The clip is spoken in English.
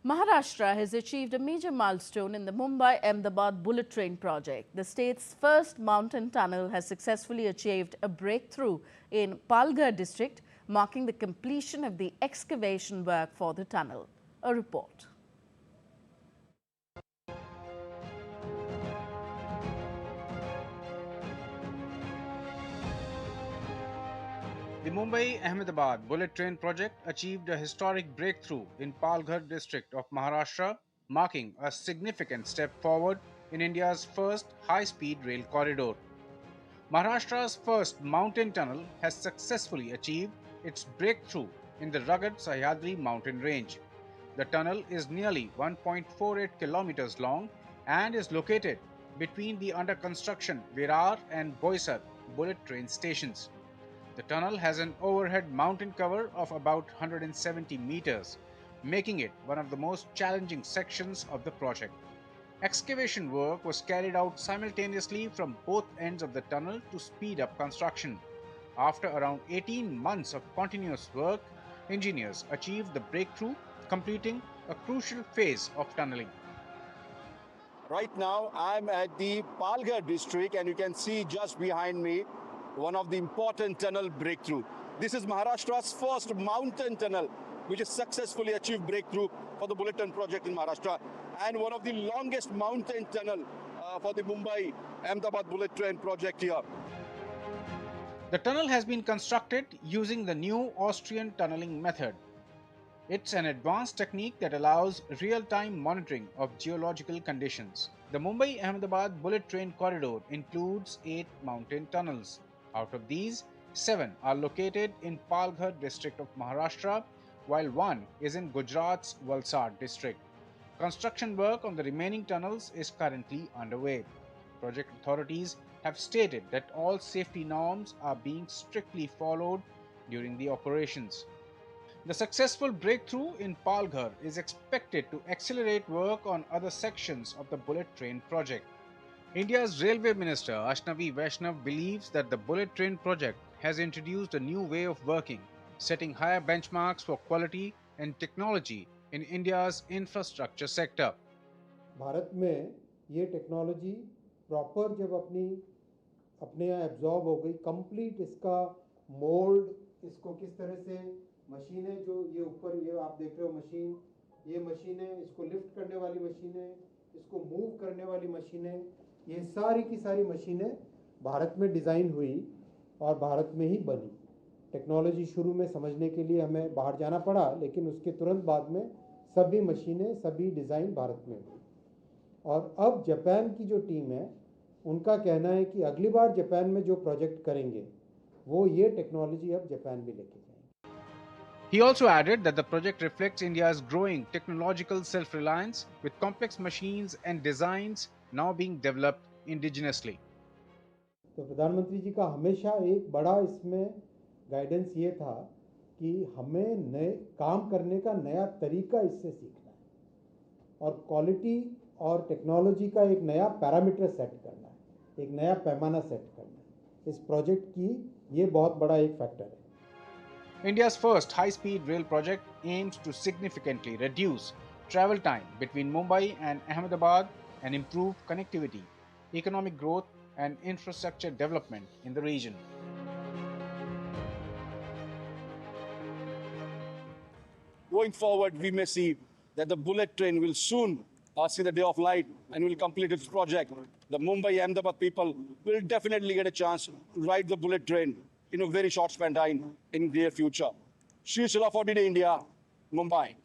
Maharashtra has achieved a major milestone in the Mumbai-Ahmedabad bullet train project. The state's first mountain tunnel has successfully achieved a breakthrough in Palghar district, marking the completion of the excavation work for the tunnel. A report. The Mumbai-Ahmedabad bullet train project achieved a historic breakthrough in Palghar district of Maharashtra, marking a significant step forward in India's first high-speed rail corridor. Maharashtra's first mountain tunnel has successfully achieved its breakthrough in the rugged Sahyadri mountain range. The tunnel is nearly 1.48 kilometers long and is located between the under construction Virar and Boisar bullet train stations. The tunnel has an overhead mountain cover of about 170 meters, making it one of the most challenging sections of the project. Excavation work was carried out simultaneously from both ends of the tunnel to speed up construction. After around 18 months of continuous work, engineers achieved the breakthrough, completing a crucial phase of tunneling. Right now, I'm at the Palghar district, and you can see just behind me one of the important tunnel breakthrough. This is Maharashtra's first mountain tunnel, which has successfully achieved breakthrough for the bullet train project in Maharashtra, and one of the longest mountain tunnel for the Mumbai-Ahmedabad bullet train project here. The tunnel has been constructed using the new Austrian tunneling method. It's an advanced technique that allows real-time monitoring of geological conditions. The Mumbai-Ahmedabad bullet train corridor includes 8 mountain tunnels. Out of these, 7 are located in Palghar district of Maharashtra, while 1 is in Gujarat's Valsad district. Construction work on the remaining tunnels is currently underway. Project authorities have stated that all safety norms are being strictly followed during the operations. The successful breakthrough in Palghar is expected to accelerate work on other sections of the bullet train project. India's Railway Minister Ashnavi Vaishnav believes that the bullet train project has introduced a new way of working, setting higher benchmarks for quality and technology in India's infrastructure sector. Bharat में ये technology proper जब अपने यहाँ absorb हो गई, complete इसका mould, इसको किस तरह से मशीनें, जो ये ऊपर ये आप देख रहे हो मशीन, ये मशीनें, इसको लिफ्ट करने वाली मशीनें, इसको मूव करने वाली मशीनें, ये सारी की सारी मशीनें भारत में डिज़ाइन हुई और भारत में ही बनी। टेक्नोलॉजी शुरू में समझने के लिए हमें बाहर जाना पड़ा, लेकिन उसके तुरंत बाद में सभी मशीनें, सभी डिज़ाइन भारत में हुई। और अब जापान की जो टीम है, उनका कहना है कि अगली बार जापान में जो प्रोजेक्ट करेंगे वो ये टेक्नोलॉजी अब जापान में लेके जाएंगे। He also added that the project reflects India's growing technological self-reliance, with complex machines and designs now being developed indigenously. तो प्रधानमंत्री जी का हमेशा एक बड़ा इसमें गाइडेंस ये था कि हमें नए काम करने का नया तरीका इससे सीखना है और क्वालिटी और टेक्नोलॉजी का एक नया पैरामीटर सेट करना है, एक नया पैमाना सेट करना है। इस प्रोजेक्ट की ये बहुत बड़ा एक फैक्टर है। India's first high-speed rail project aims to significantly reduce travel time between Mumbai and Ahmedabad and improve connectivity, economic growth, and infrastructure development in the region. Going forward, we may see that the bullet train will soon see the day of light and will complete its project. The Mumbai-Ahmedabad people will definitely get a chance to ride the bullet train in a very short span time in the near future. Shri Shila for Today India, Mumbai.